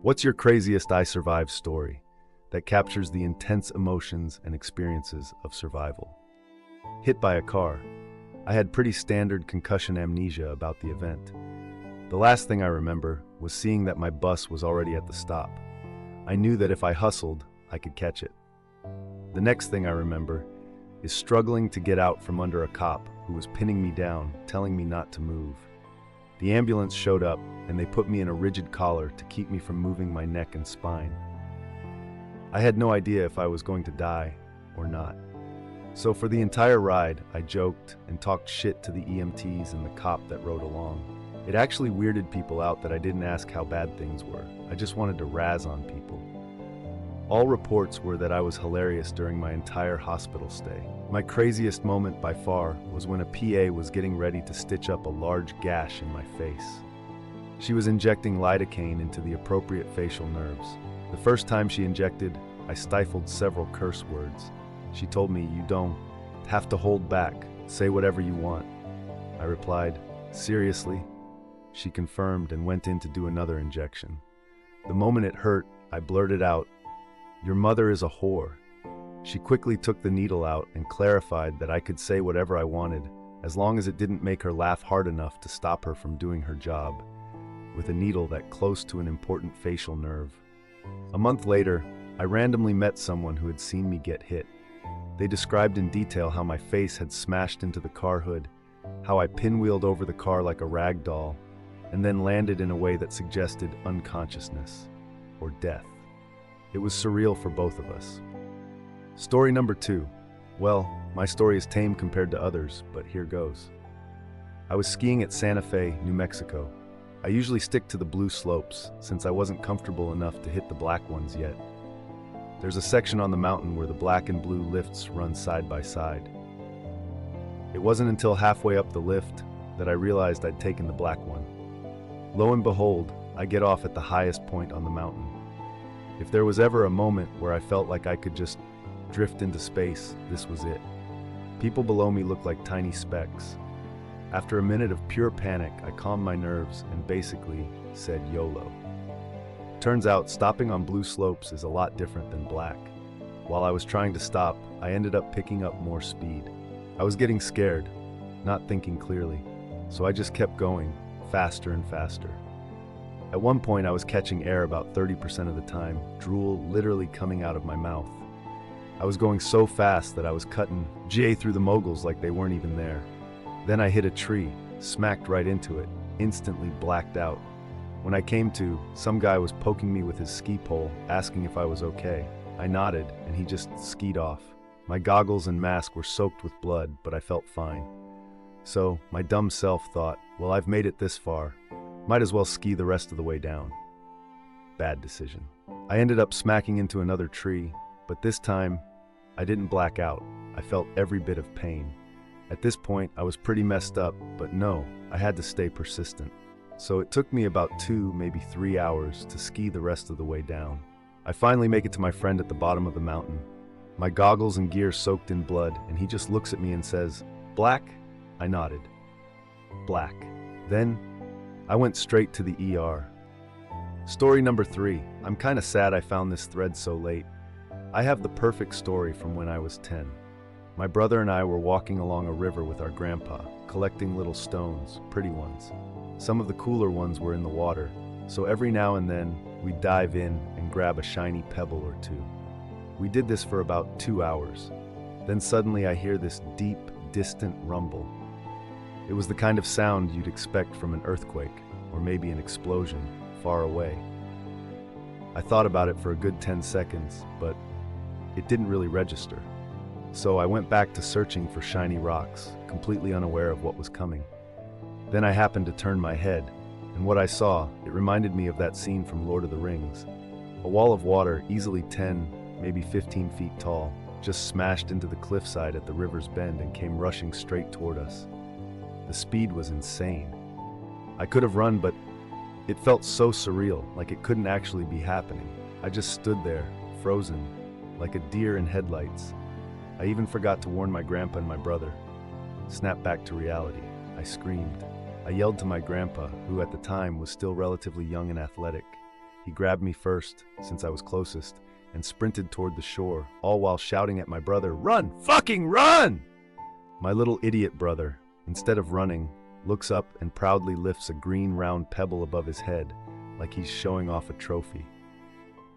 What's your craziest I survived story that captures the intense emotions and experiences of survival? Hit by a car. I had pretty standard concussion amnesia about the event. The last thing I remember was seeing that my bus was already at the stop. I knew that if I hustled, I could catch it. The next thing I remember is struggling to get out from under a cop who was pinning me down, telling me not to move. The ambulance showed up, and they put me in a rigid collar to keep me from moving my neck and spine. I had no idea if I was going to die or not. So for the entire ride, I joked and talked shit to the EMTs and the cop that rode along. It actually weirded people out that I didn't ask how bad things were. I just wanted to razz on people. All reports were that I was hilarious during my entire hospital stay. My craziest moment by far was when a PA was getting ready to stitch up a large gash in my face. She was injecting lidocaine into the appropriate facial nerves. The first time she injected, I stifled several curse words. She told me, "You don't have to hold back. Say whatever you want." I replied, "Seriously?" She confirmed and went in to do another injection. The moment it hurt, I blurted out, "Your mother is a whore." She quickly took the needle out and clarified that I could say whatever I wanted, as long as it didn't make her laugh hard enough to stop her from doing her job, with a needle that close to an important facial nerve. A month later, I randomly met someone who had seen me get hit. They described in detail how my face had smashed into the car hood, how I pinwheeled over the car like a rag doll, and then landed in a way that suggested unconsciousness or death. It was surreal for both of us. Story number 2. Well, my story is tame compared to others, but here goes. I was skiing at Santa Fe, New Mexico. I usually stick to the blue slopes, since I wasn't comfortable enough to hit the black ones yet. There's a section on the mountain where the black and blue lifts run side by side. It wasn't until halfway up the lift that I realized I'd taken the black one. Lo and behold, I get off at the highest point on the mountain. If there was ever a moment where I felt like I could just drift into space, this was it. People below me looked like tiny specks. After a minute of pure panic, I calmed my nerves and basically said YOLO. Turns out stopping on blue slopes is a lot different than black. While I was trying to stop, I ended up picking up more speed. I was getting scared, not thinking clearly, so I just kept going, faster and faster. At one point I was catching air about 30% of the time, drool literally coming out of my mouth. I was going so fast that I was cutting GA through the moguls like they weren't even there. Then I hit a tree, smacked right into it, instantly blacked out. When I came to, some guy was poking me with his ski pole, asking if I was okay. I nodded, and he just skied off. My goggles and mask were soaked with blood, but I felt fine. So, my dumb self thought, well, I've made it this far. Might as well ski the rest of the way down. Bad decision. I ended up smacking into another tree, but this time, I didn't black out. I felt every bit of pain. At this point, I was pretty messed up, but no, I had to stay persistent. So it took me about 2, maybe 3 hours to ski the rest of the way down. I finally make it to my friend at the bottom of the mountain. My goggles and gear soaked in blood, and he just looks at me and says, "Black?" I nodded. Black. Then, I went straight to the ER. Story number 3. I'm kinda sad I found this thread so late. I have the perfect story from when I was 10. My brother and I were walking along a river with our grandpa, collecting little stones, pretty ones. Some of the cooler ones were in the water, so every now and then we'd dive in and grab a shiny pebble or two. We did this for about 2 hours. Then suddenly I hear this deep, distant rumble. It was the kind of sound you'd expect from an earthquake, or maybe an explosion, far away. I thought about it for a good 10 seconds, but it didn't really register. So I went back to searching for shiny rocks, completely unaware of what was coming. Then I happened to turn my head, and what I saw, it reminded me of that scene from Lord of the Rings. A wall of water, easily 10, maybe 15 feet tall, just smashed into the cliffside at the river's bend and came rushing straight toward us. The speed was insane. I could have run, but it felt so surreal, like it couldn't actually be happening. I just stood there, frozen, like a deer in headlights. I even forgot to warn my grandpa and my brother. Snap back to reality. I screamed. I yelled to my grandpa, who at the time was still relatively young and athletic. He grabbed me first, since I was closest, and sprinted toward the shore, all while shouting at my brother, "Run! Fucking run!" My little idiot brother, instead of running, looks up and proudly lifts a green round pebble above his head, like he's showing off a trophy.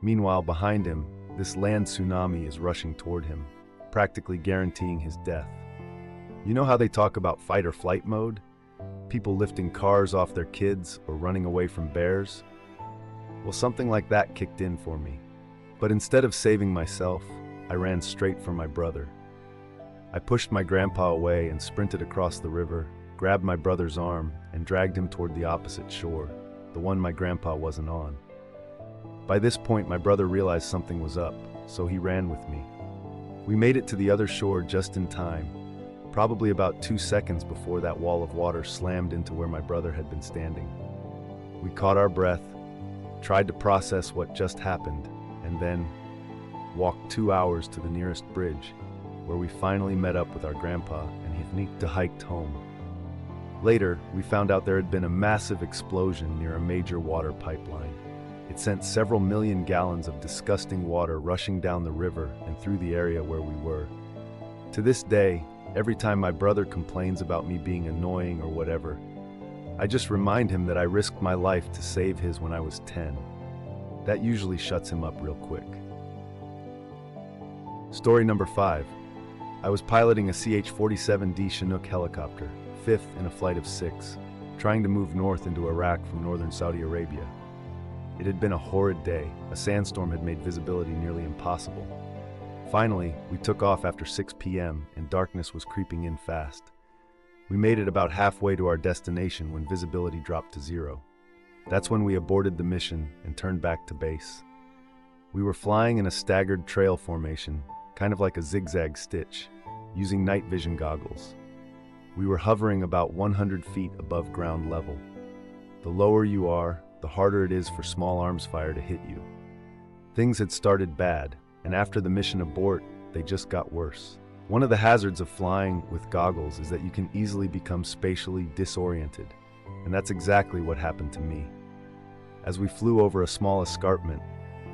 Meanwhile, behind him, this land tsunami is rushing toward him, practically guaranteeing his death. You know how they talk about fight or flight mode? People lifting cars off their kids or running away from bears? Well, something like that kicked in for me. But instead of saving myself, I ran straight for my brother. I pushed my grandpa away and sprinted across the river, grabbed my brother's arm, and dragged him toward the opposite shore, the one my grandpa wasn't on. By this point, my brother realized something was up, so he ran with me. We made it to the other shore just in time, probably about 2 seconds before that wall of water slammed into where my brother had been standing. We caught our breath, tried to process what just happened, and then walked 2 hours to the nearest bridge, where we finally met up with our grandpa and he hiked home. Later, we found out there had been a massive explosion near a major water pipeline. It sent several million gallons of disgusting water rushing down the river and through the area where we were. To this day, every time my brother complains about me being annoying or whatever, I just remind him that I risked my life to save his when I was 10. That usually shuts him up real quick. Story number 5. I was piloting a CH-47D Chinook helicopter, 5th in a flight of 6, trying to move north into Iraq from northern Saudi Arabia. It had been a horrid day. A sandstorm had made visibility nearly impossible. Finally, we took off after 6 p.m. and darkness was creeping in fast. We made it about halfway to our destination when visibility dropped to 0. That's when we aborted the mission and turned back to base. We were flying in a staggered trail formation, kind of like a zigzag stitch, using night vision goggles. We were hovering about 100 feet above ground level. The lower you are, the harder it is for small arms fire to hit you. Things had started bad, and after the mission abort, they just got worse. One of the hazards of flying with goggles is that you can easily become spatially disoriented, and that's exactly what happened to me. As we flew over a small escarpment,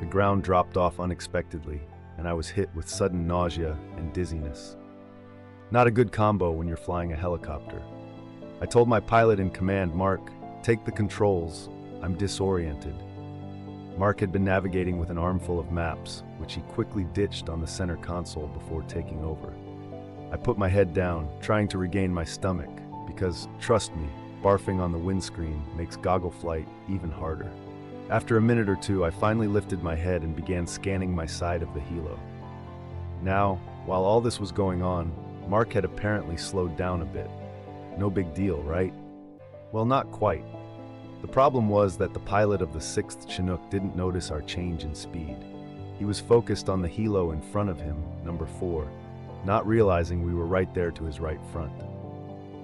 the ground dropped off unexpectedly, and I was hit with sudden nausea and dizziness. Not a good combo when you're flying a helicopter. I told my pilot in command, "Mark, take the controls. I'm disoriented." Mark had been navigating with an armful of maps, which he quickly ditched on the center console before taking over. I put my head down, trying to regain my stomach, because, trust me, barfing on the windscreen makes goggle flight even harder. After a minute or two, I finally lifted my head and began scanning my side of the helo. Now, while all this was going on, Mark had apparently slowed down a bit. No big deal, right? Well, not quite. The problem was that the pilot of the 6th Chinook didn't notice our change in speed. He was focused on the helo in front of him, number 4, not realizing we were right there to his right front.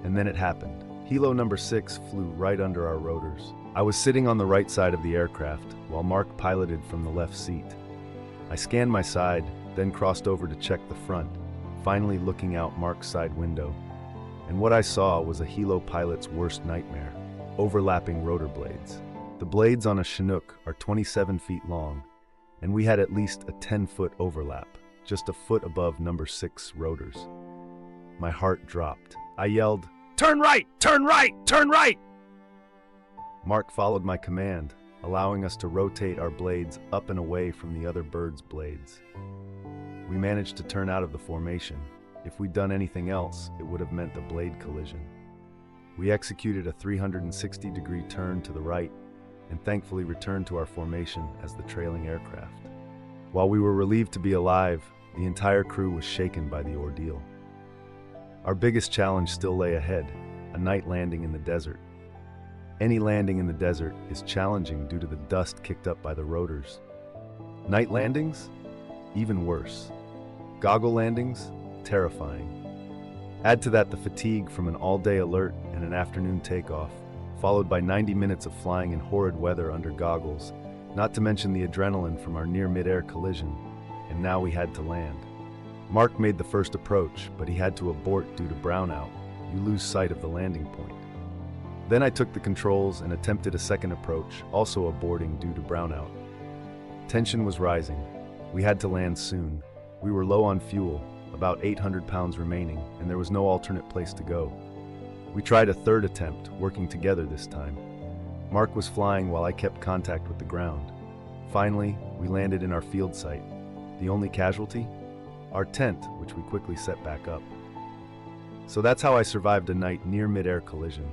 And then it happened. Helo number 6 flew right under our rotors. I was sitting on the right side of the aircraft, while Mark piloted from the left seat. I scanned my side, then crossed over to check the front, finally looking out Mark's side window. And what I saw was a helo pilot's worst nightmare: overlapping rotor blades. The blades on a Chinook are 27 feet long, and we had at least a 10-foot overlap, just a foot above number 6 rotors. My heart dropped. I yelled, "Turn right! Turn right! Turn right!" Mark followed my command, allowing us to rotate our blades up and away from the other bird's blades. We managed to turn out of the formation. If we'd done anything else, it would have meant a blade collision. We executed a 360-degree turn to the right and thankfully returned to our formation as the trailing aircraft. While we were relieved to be alive, the entire crew was shaken by the ordeal. Our biggest challenge still lay ahead: a night landing in the desert. Any landing in the desert is challenging due to the dust kicked up by the rotors. Night landings? Even worse. Goggle landings? Terrifying. Add to that the fatigue from an all-day alert and an afternoon takeoff, followed by 90 minutes of flying in horrid weather under goggles, not to mention the adrenaline from our near mid-air collision, and now we had to land. Mark made the first approach, but he had to abort due to brownout. You lose sight of the landing point. Then I took the controls and attempted a second approach, also aborting due to brownout. Tension was rising. We had to land soon. We were low on fuel, about 800 pounds remaining, and there was no alternate place to go. We tried a third attempt, working together this time. Mark was flying while I kept contact with the ground. Finally, we landed in our field site. The only casualty? Our tent, which we quickly set back up. So that's how I survived a night near mid-air collision.